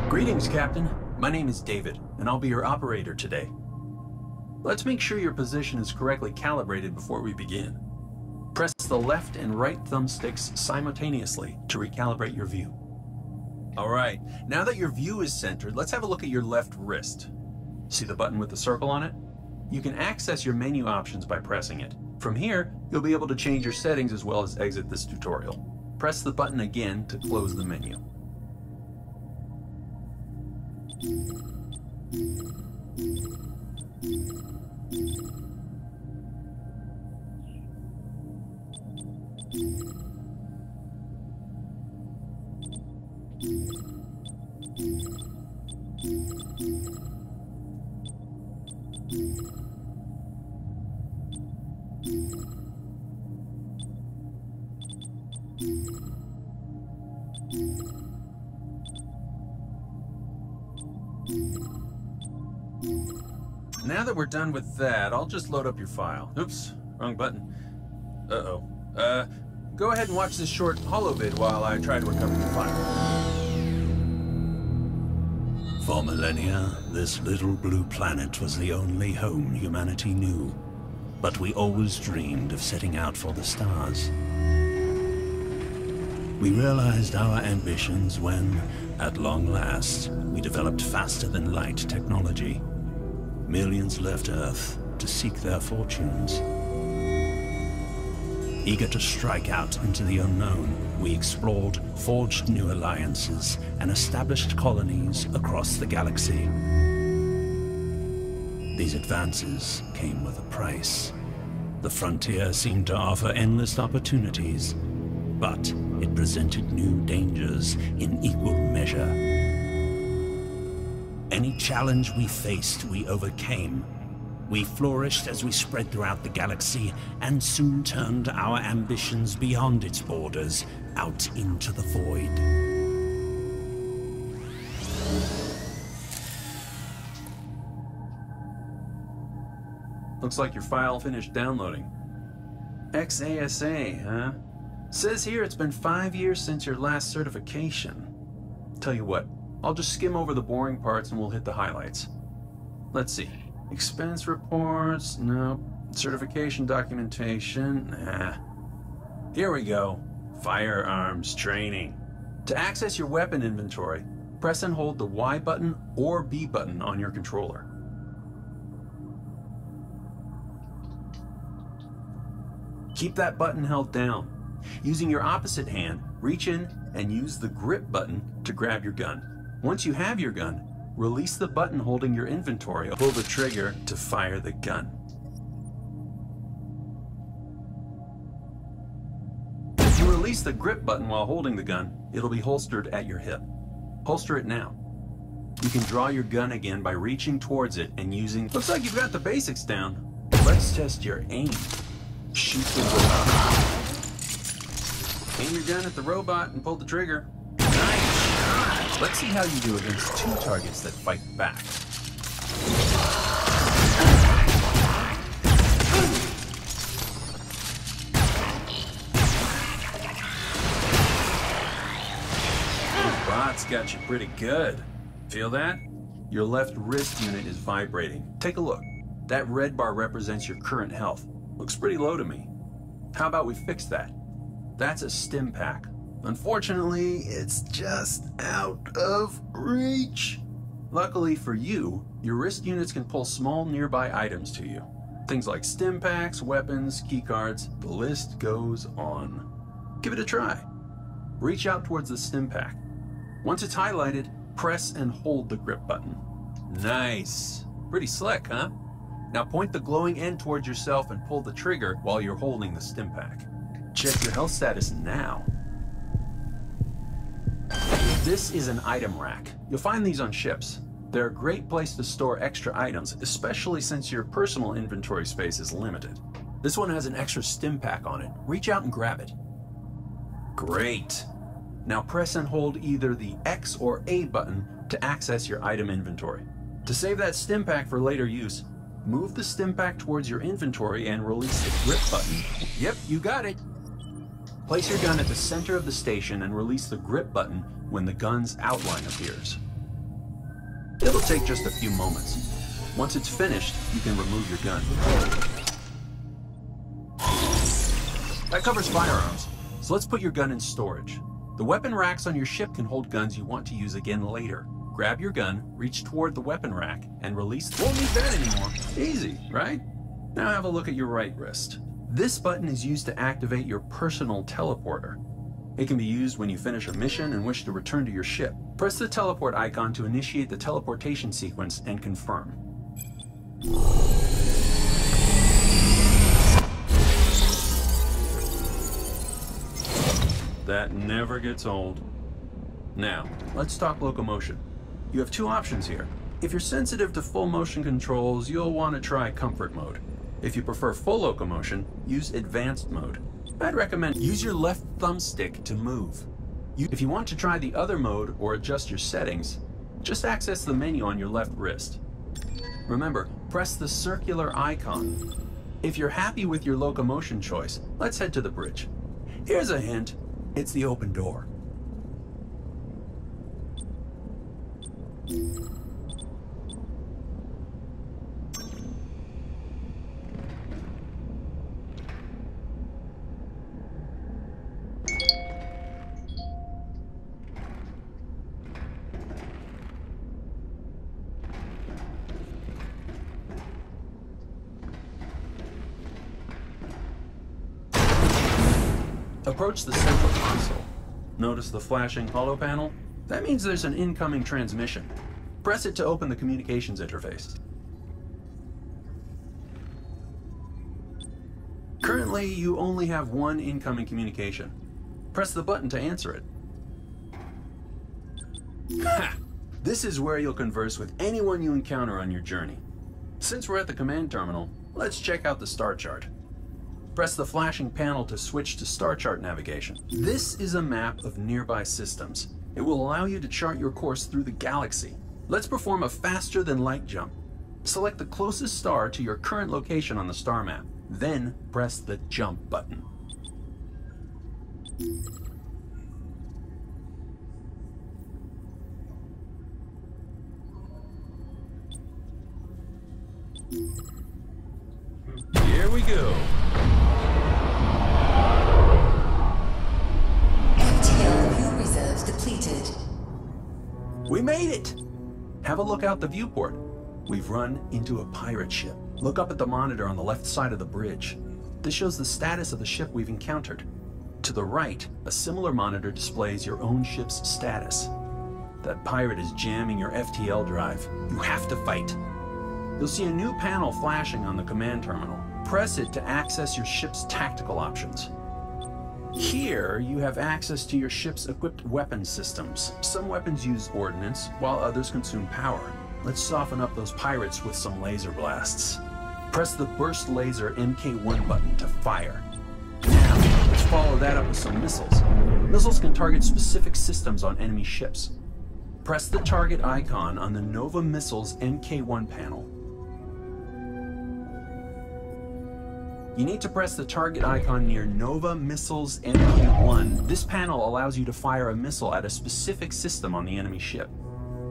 Greetings, Captain. My name is David, and I'll be your operator today. Let's make sure your position is correctly calibrated before we begin. Press the left and right thumbsticks simultaneously to recalibrate your view. Alright, now that your view is centered, let's have a look at your left wrist. See the button with the circle on it? You can access your menu options by pressing it. From here, you'll be able to change your settings as well as exit this tutorial. Press the button again to close the menu. Now that we're done with that, I'll just load up your file. Oops, wrong button. Go ahead and watch this short holovid while I try to recover the file. For millennia, this little blue planet was the only home humanity knew. But we always dreamed of setting out for the stars. We realized our ambitions when, at long last, we developed faster-than-light technology. Millions left Earth to seek their fortunes. Eager to strike out into the unknown, we explored, forged new alliances, and established colonies across the galaxy. These advances came with a price. The frontier seemed to offer endless opportunities, but it presented new dangers in equal measure. Any challenge we faced, we overcame. We flourished as we spread throughout the galaxy and soon turned our ambitions beyond its borders, out into the void. Looks like your file finished downloading. XASA, huh? Says here it's been 5 years since your last certification. Tell you what, I'll just skim over the boring parts and we'll hit the highlights. Let's see. Expense reports, nope. Certification documentation, nah. Here we go. Firearms training. To access your weapon inventory, press and hold the Y button or B button on your controller. Keep that button held down. Using your opposite hand, reach in and use the grip button to grab your gun. Once you have your gun, release the button holding your inventory. Pull the trigger to fire the gun. If you release the grip button while holding the gun, it'll be holstered at your hip. Holster it now. You can draw your gun again by reaching towards it and using... Looks like you've got the basics down. Let's test your aim. Shoot the robot. Aim your gun at the robot and pull the trigger. Nice shot! Let's see how you do against two targets that fight back. Those bots got you pretty good. Feel that? Your left wrist unit is vibrating. Take a look. That red bar represents your current health. Looks pretty low to me. How about we fix that? That's a stim pack. Unfortunately, it's just out of reach. Luckily for you, your wrist units can pull small nearby items to you. Things like stim packs, weapons, keycards, the list goes on. Give it a try. Reach out towards the stim pack. Once it's highlighted, press and hold the grip button. Nice. Pretty slick, huh? Now point the glowing end towards yourself and pull the trigger while you're holding the stim pack. Check your health status now. This is an item rack. You'll find these on ships. They're a great place to store extra items, especially since your personal inventory space is limited. This one has an extra stim pack on it. Reach out and grab it. Great. Now press and hold either the X or A button to access your item inventory. To save that stim pack for later use, move the stim pack towards your inventory and release the grip button. Yep, you got it. Place your gun at the center of the station and release the grip button when the gun's outline appears. It'll take just a few moments. Once it's finished, you can remove your gun. That covers firearms, so let's put your gun in storage. The weapon racks on your ship can hold guns you want to use again later. Grab your gun, reach toward the weapon rack, and release. Won't need that anymore. Easy, right? Now have a look at your right wrist. This button is used to activate your personal teleporter. It can be used when you finish a mission and wish to return to your ship. Press the teleport icon to initiate the teleportation sequence and confirm. That never gets old. Now, let's talk locomotion. You have two options here. If you're sensitive to full motion controls, you'll want to try comfort mode. If you prefer full locomotion, use advanced mode. I'd recommend use your left thumbstick to move. If you want to try the other mode or adjust your settings, just access the menu on your left wrist. Remember, press the circular icon. If you're happy with your locomotion choice, let's head to the bridge. Here's a hint. It's the open door. Approach the central console. Notice the flashing holo panel? That means there's an incoming transmission. Press it to open the communications interface. Currently, you only have one incoming communication. Press the button to answer it. Ha! This is where you'll converse with anyone you encounter on your journey. Since we're at the command terminal, let's check out the star chart. Press the flashing panel to switch to star chart navigation. This is a map of nearby systems. It will allow you to chart your course through the galaxy. Let's perform a faster than light jump. Select the closest star to your current location on the star map. Then press the jump button. Here we go. Depleted. We made it! Have a look out the viewport. We've run into a pirate ship. Look up at the monitor on the left side of the bridge. This shows the status of the ship we've encountered. To the right, a similar monitor displays your own ship's status. That pirate is jamming your FTL drive. You have to fight. You'll see a new panel flashing on the command terminal. Press it to access your ship's tactical options. Here, you have access to your ship's equipped weapon systems. Some weapons use ordnance, while others consume power. Let's soften up those pirates with some laser blasts. Press the burst laser MK1 button to fire. Now, let's follow that up with some missiles. Missiles can target specific systems on enemy ships. Press the target icon on the Nova Missiles MK1 panel. You need to press the target icon near Nova Missiles MK1. This panel allows you to fire a missile at a specific system on the enemy ship.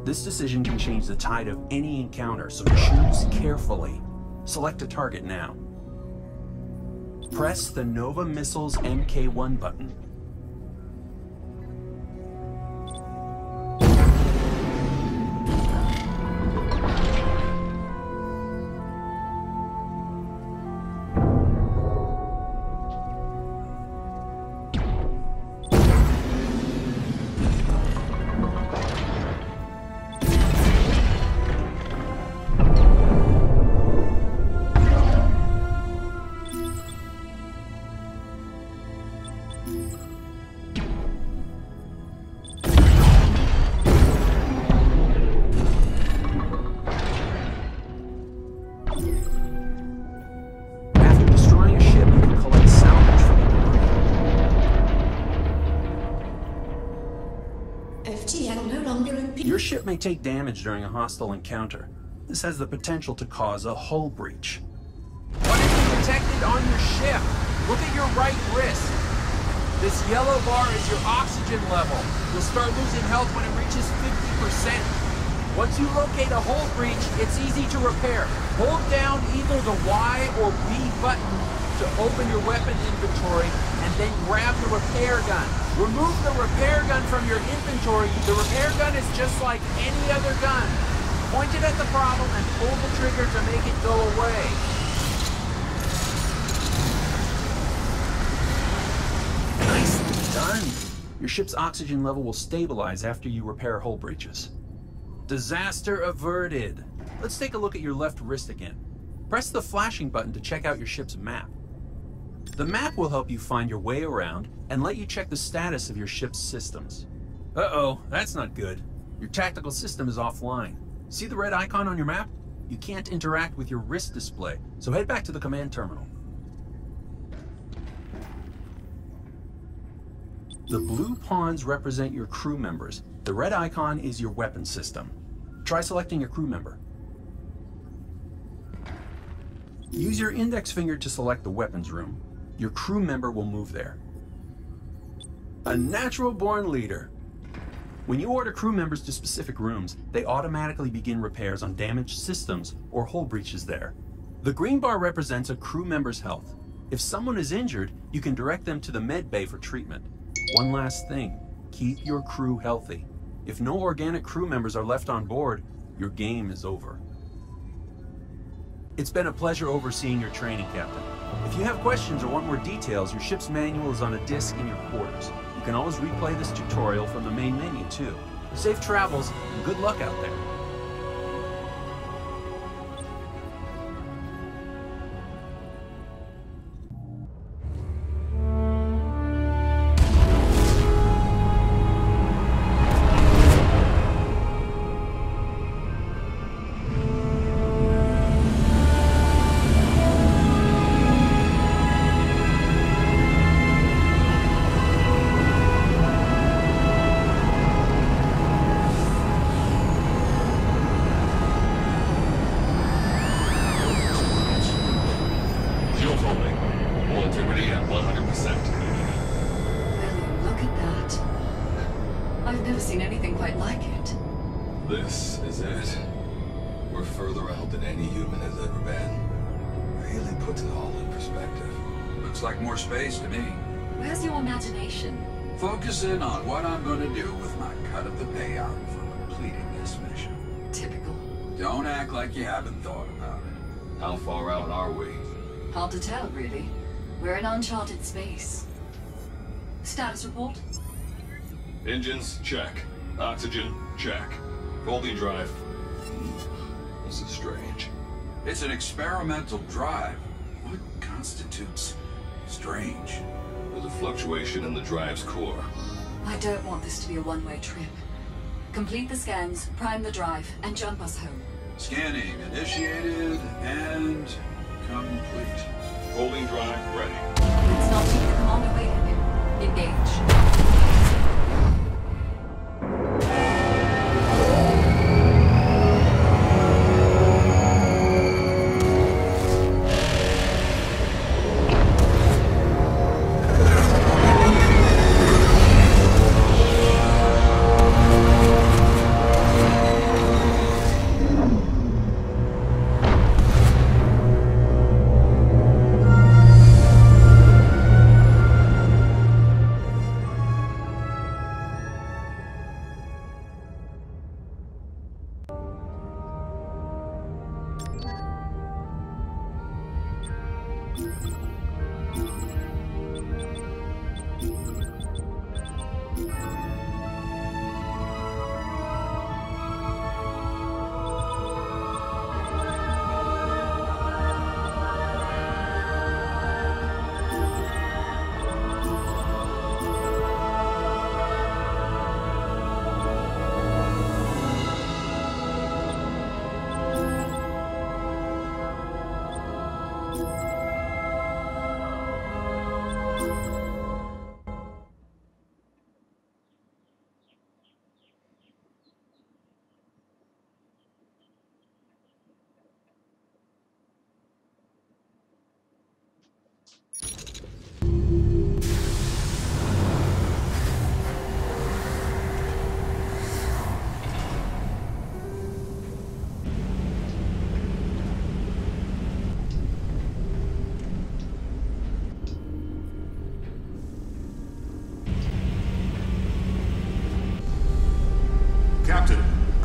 This decision can change the tide of any encounter, so choose carefully. Select a target now. Press the Nova Missiles MK1 button. Your ship may take damage during a hostile encounter. This has the potential to cause a hull breach. What is detected on your ship? Look at your right wrist. This yellow bar is your oxygen level. You'll start losing health when it reaches 50%. Once you locate a hull breach, it's easy to repair. Hold down either the Y or B button to open your weapon inventory, and then grab the repair gun. Remove the repair gun from your inventory. The repair gun is just like any other gun. Point it at the problem and pull the trigger to make it go away. Nicely done. Your ship's oxygen level will stabilize after you repair hull breaches. Disaster averted. Let's take a look at your left wrist again. Press the flashing button to check out your ship's map. The map will help you find your way around and let you check the status of your ship's systems. Uh-oh, that's not good. Your tactical system is offline. See the red icon on your map? You can't interact with your wrist display, so head back to the command terminal. The blue pawns represent your crew members. The red icon is your weapon system. Try selecting your crew member. Use your index finger to select the weapons room. Your crew member will move there. A natural-born leader. When you order crew members to specific rooms, they automatically begin repairs on damaged systems or hull breaches there. The green bar represents a crew member's health. If someone is injured, you can direct them to the med bay for treatment. One last thing, keep your crew healthy. If no organic crew members are left on board, your game is over. It's been a pleasure overseeing your training, Captain. If you have questions or want more details, your ship's manual is on a disc in your quarters. You can always replay this tutorial from the main menu, too. Safe travels, and good luck out there. This is it. We're further out than any human has ever been. Really puts it all in perspective. Looks like more space to me. Where's your imagination? Focus in on what I'm going to do with my cut of the payout for completing this mission. Typical. Don't act like you haven't thought about it. How far out are we? Hard to tell, really. We're in uncharted space. Status report? Engines, check. Oxygen, check. Holding drive. This is strange. It's an experimental drive. What constitutes strange? There's a fluctuation in the drive's core. I don't want this to be a one-way trip. Complete the scans, prime the drive, and jump us home. Scanning initiated and complete. Holding drive ready. It's not even the commander waiting. Engage.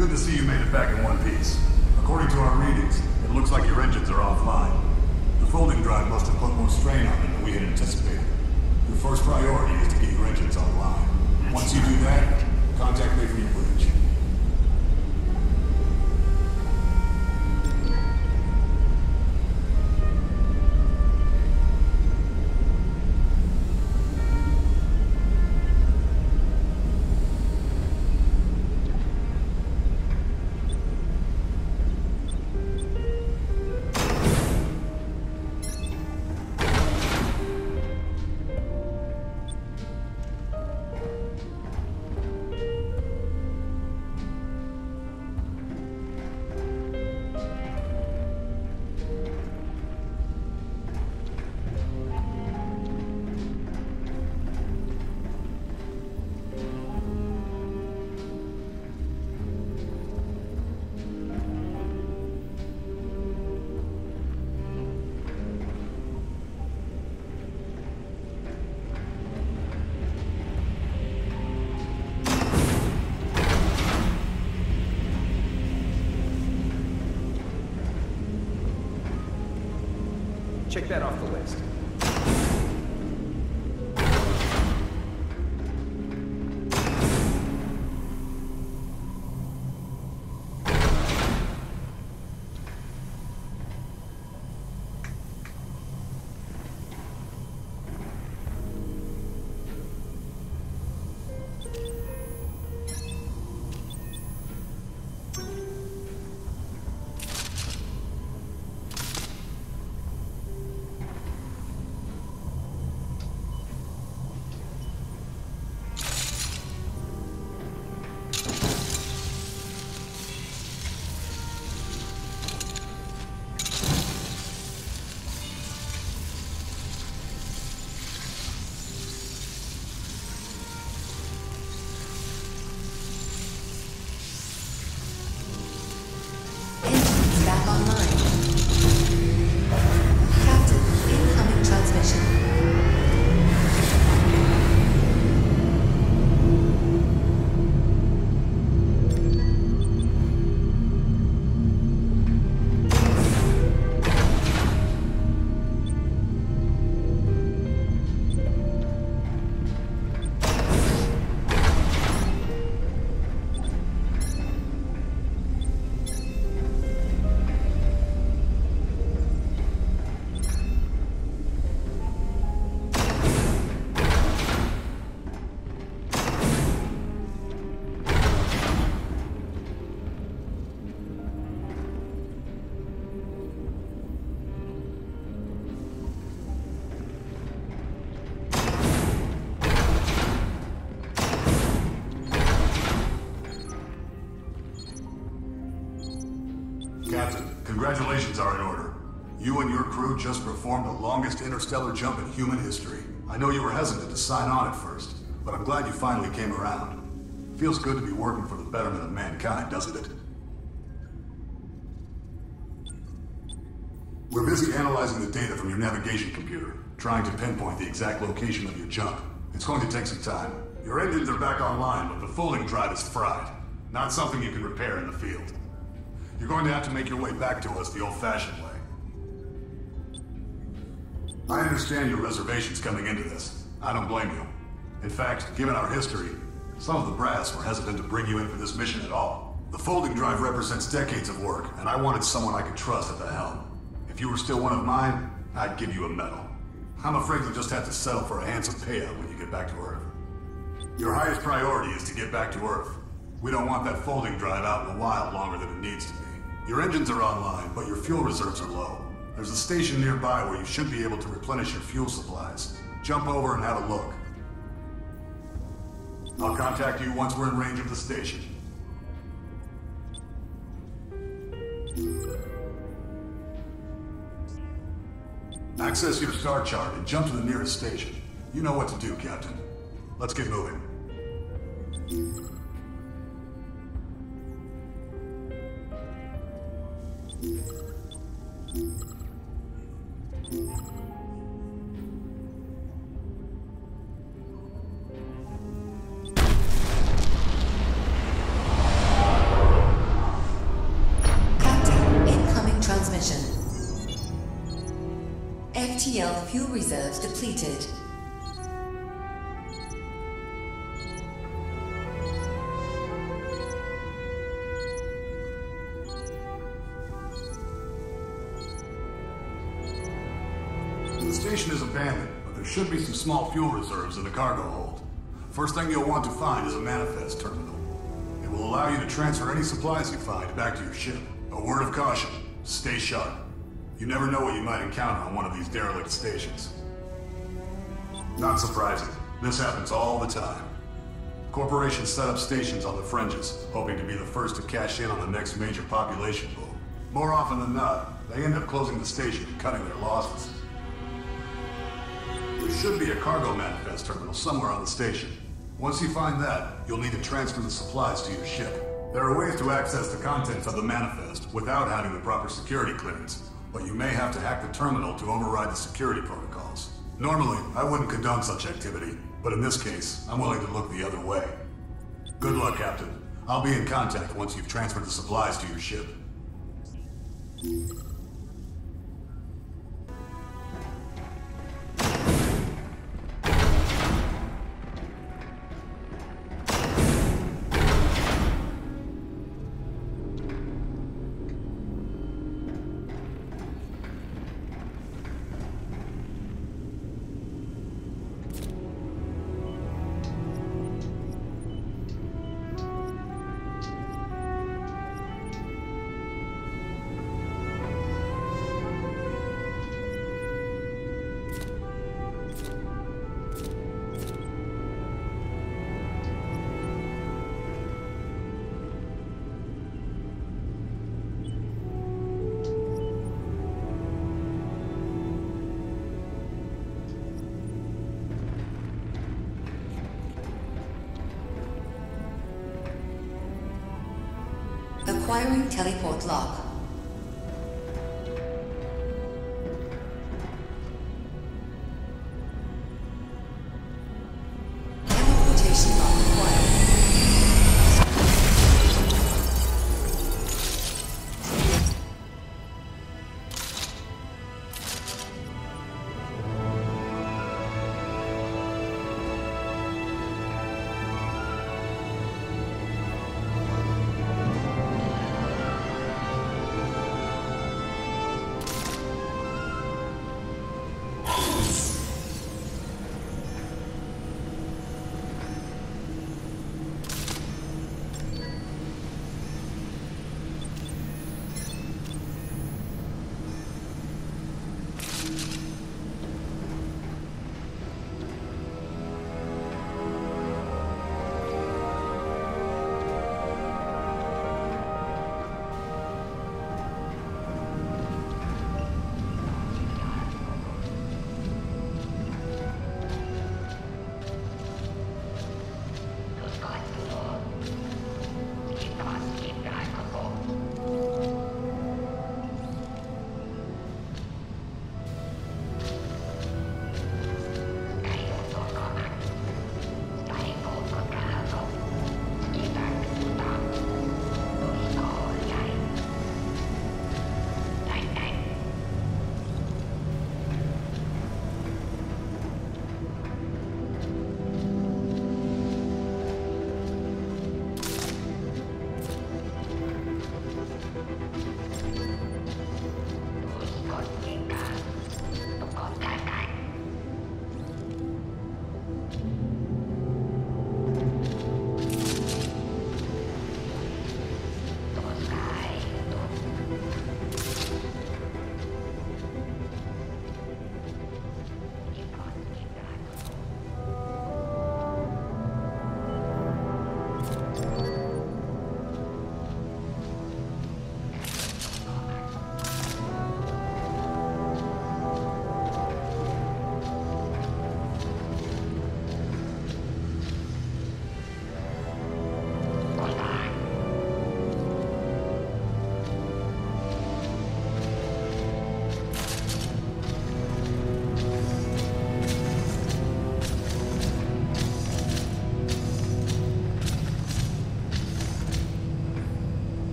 Good to see you made it back in one piece. According to our readings, it looks like your engines are offline. The folding drive must have put more strain on them than we had anticipated. Your first priority is to get your engines online. Once you do that, contact me from your bridge. Check that off the list. Back online. Captain, incoming transmission. Captain, congratulations are in order. You and your crew just performed the longest interstellar jump in human history. I know you were hesitant to sign on at first, but I'm glad you finally came around. Feels good to be working for the betterment of mankind, doesn't it? We're busy analyzing the data from your navigation computer, trying to pinpoint the exact location of your jump. It's going to take some time. Your engines are back online, but the folding drive is fried. Not something you can repair in the field. You're going to have to make your way back to us the old-fashioned way. I understand your reservations coming into this. I don't blame you. In fact, given our history, some of the brass were hesitant to bring you in for this mission at all. The folding drive represents decades of work, and I wanted someone I could trust at the helm. If you were still one of mine, I'd give you a medal. I'm afraid you'll just have to settle for a handsome payout when you get back to Earth. Your highest priority is to get back to Earth. We don't want that folding drive out in the wild longer than it needs to be. Your engines are online, but your fuel reserves are low. There's a station nearby where you should be able to replenish your fuel supplies. Jump over and have a look. I'll contact you once we're in range of the station. Access your star chart and jump to the nearest station. You know what to do, Captain. Let's get moving. FTL fuel reserves depleted. The station is abandoned, but there should be some small fuel reserves in the cargo hold. First thing you'll want to find is a manifest terminal. It will allow you to transfer any supplies you find back to your ship. A word of caution, stay sharp. You never know what you might encounter on one of these derelict stations. Not surprising. This happens all the time. Corporations set up stations on the fringes, hoping to be the first to cash in on the next major population boom. More often than not, they end up closing the station and cutting their losses. There should be a cargo manifest terminal somewhere on the station. Once you find that, you'll need to transfer the supplies to your ship. There are ways to access the contents of the manifest without having the proper security clearance, but you may have to hack the terminal to override the security protocols. Normally, I wouldn't condone such activity, but in this case, I'm willing to look the other way. Good luck, Captain. I'll be in contact once you've transferred the supplies to your ship. Acquiring teleport lock. Teleportation lock acquired.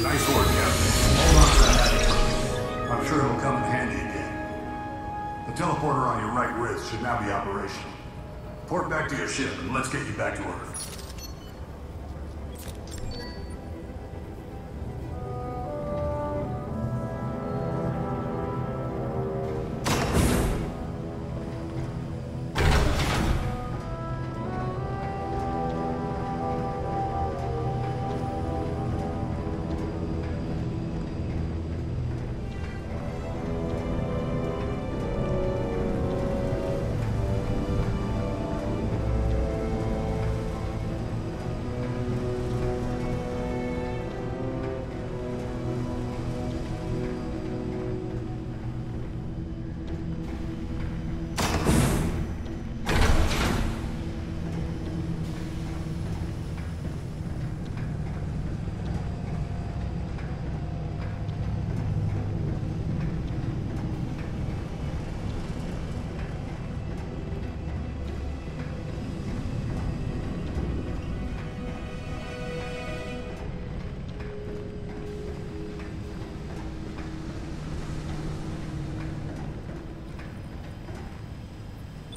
Nice work, Captain. Hold on to that happy trophy. I'm sure it'll come in handy again. The teleporter on your right wrist should now be operational. Port back to your ship and let's get you back to Earth.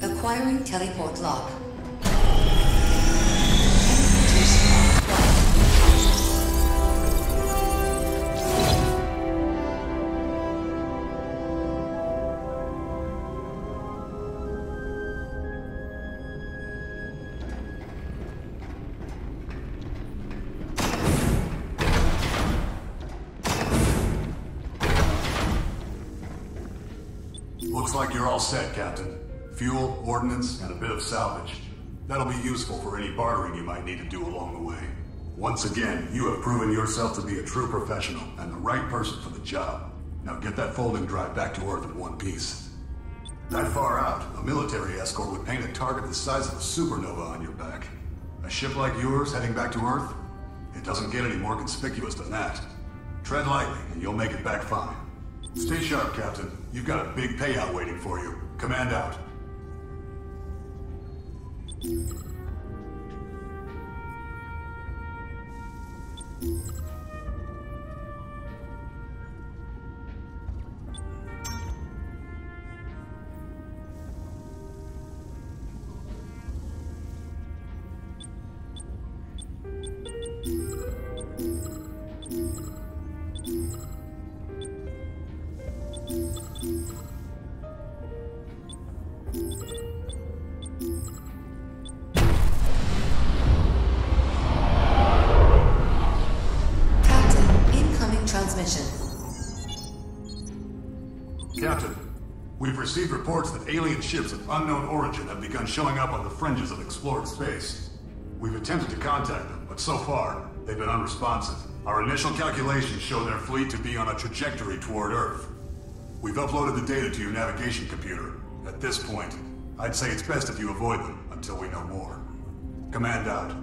Acquiring teleport lock. Looks like you're all set, Captain. Fuel, ordnance, and a bit of salvage. That'll be useful for any bartering you might need to do along the way. Once again, you have proven yourself to be a true professional and the right person for the job. Now get that folding drive back to Earth in one piece. That far out, a military escort would paint a target the size of a supernova on your back. A ship like yours heading back to Earth? It doesn't get any more conspicuous than that. Tread lightly and you'll make it back fine. Stay sharp, Captain. You've got a big payout waiting for you. Command out. Captain, we've received reports that alien ships of unknown origin have begun showing up on the fringes of explored space. We've attempted to contact them, but so far, they've been unresponsive. Our initial calculations show their fleet to be on a trajectory toward Earth. We've uploaded the data to your navigation computer. At this point, I'd say it's best if you avoid them until we know more. Command out.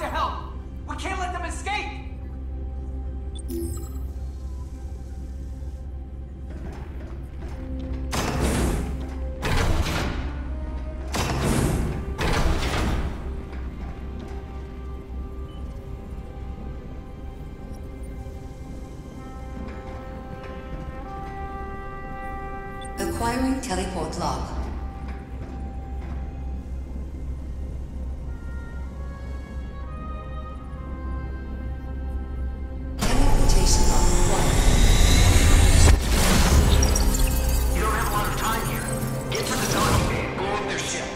to help! We can't let them escape! Acquiring teleport lock. Teleportation lock required. You don't have a lot of time here. Get to the docking bay and blow up their ship.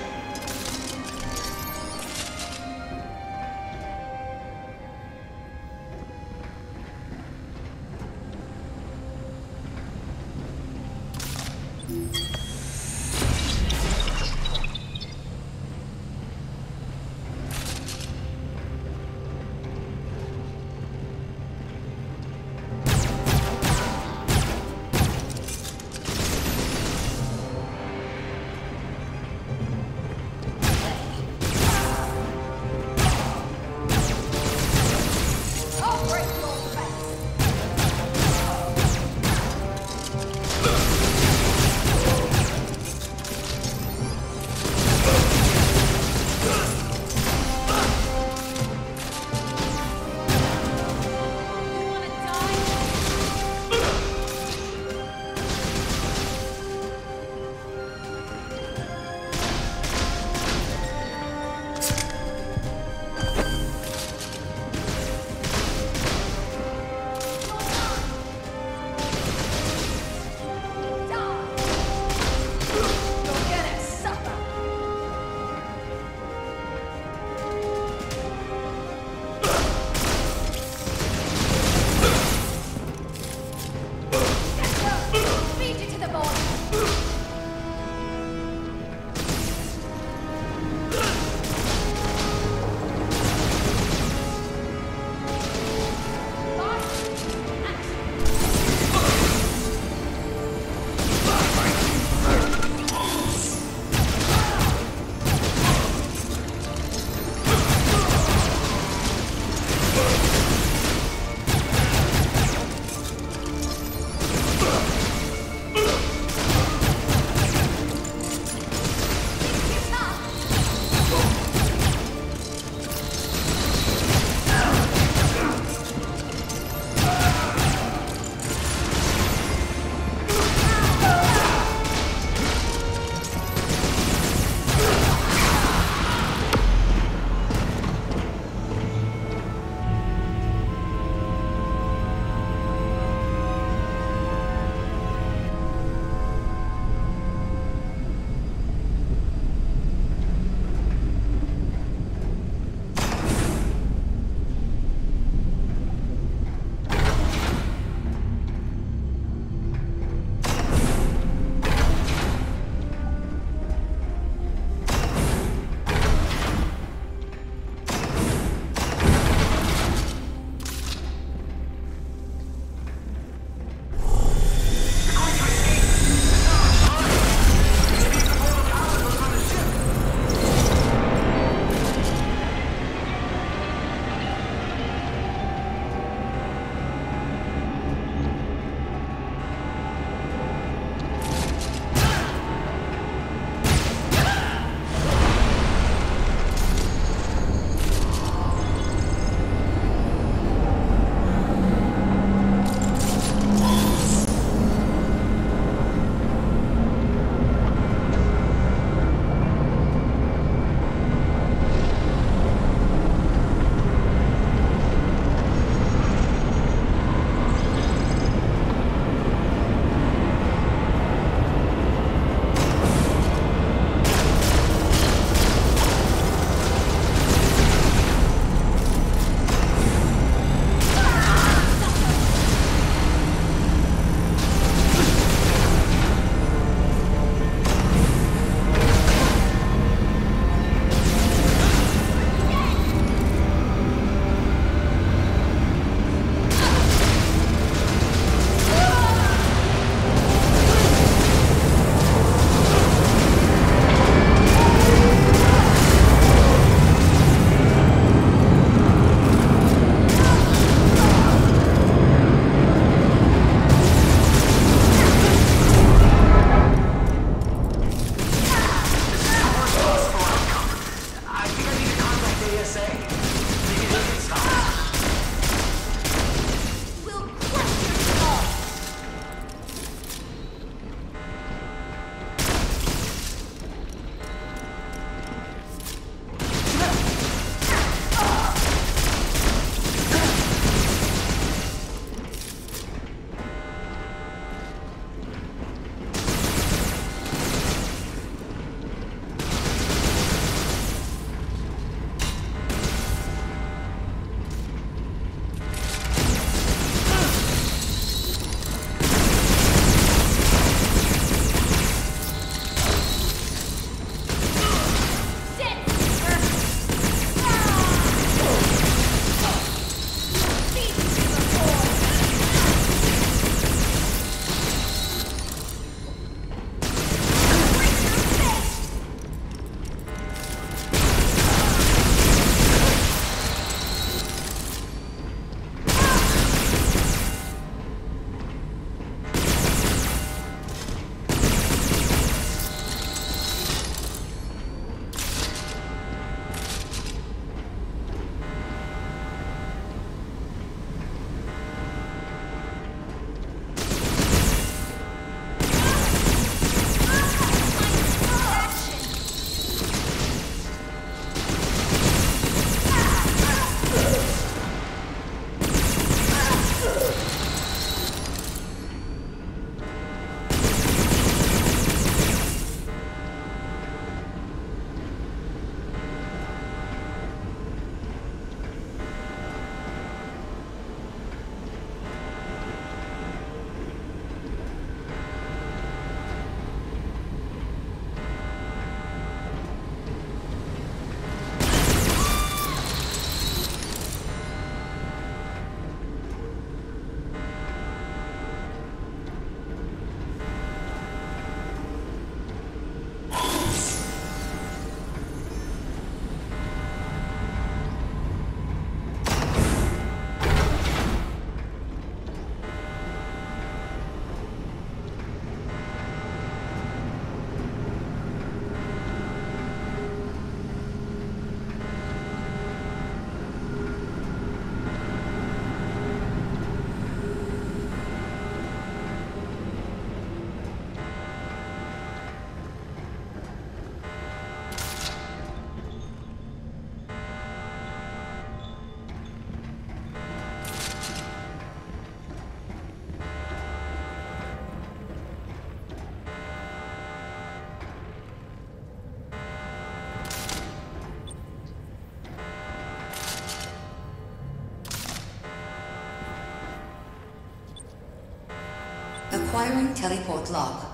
Acquiring teleport lock.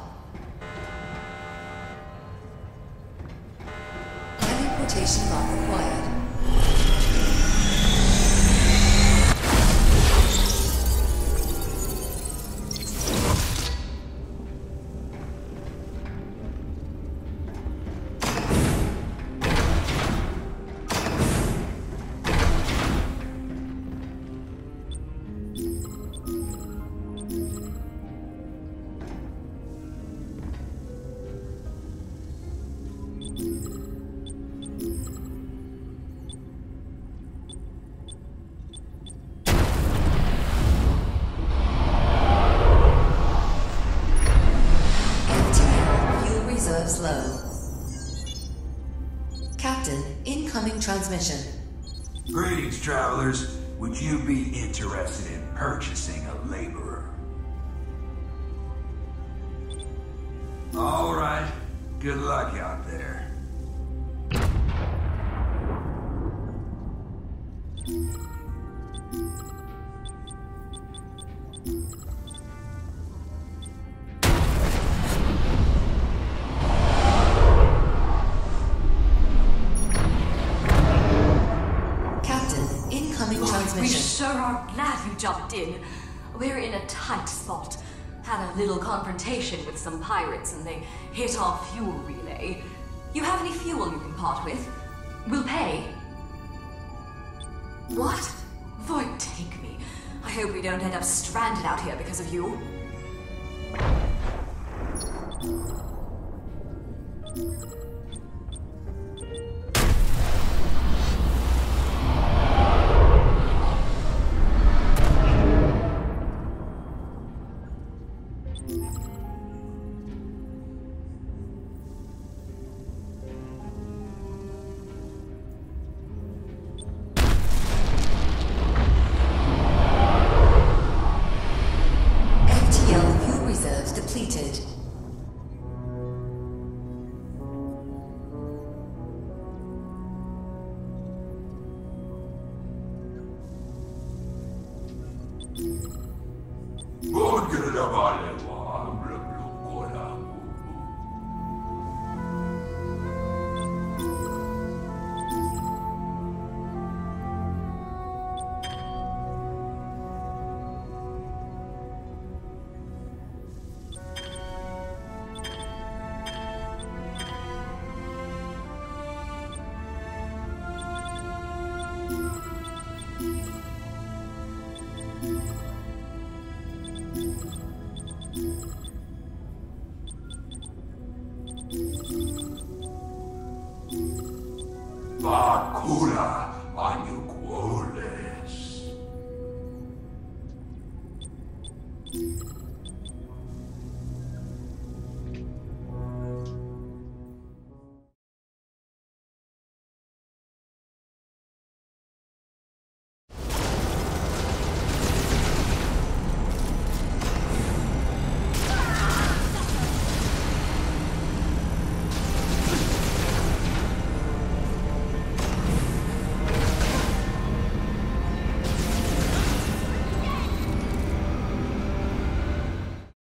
Teleportation lock acquired. Low. Captain, incoming transmission. Greetings, travelers. Would you be interested in purchasing a laborer? All right. Good luck out there. We sure are glad you jumped in. We're in a tight spot. Had a little confrontation with some pirates and they hit our fuel relay. You have any fuel you can part with? We'll pay. What? Void take me. I hope we don't end up stranded out here because of you. Good enough on it.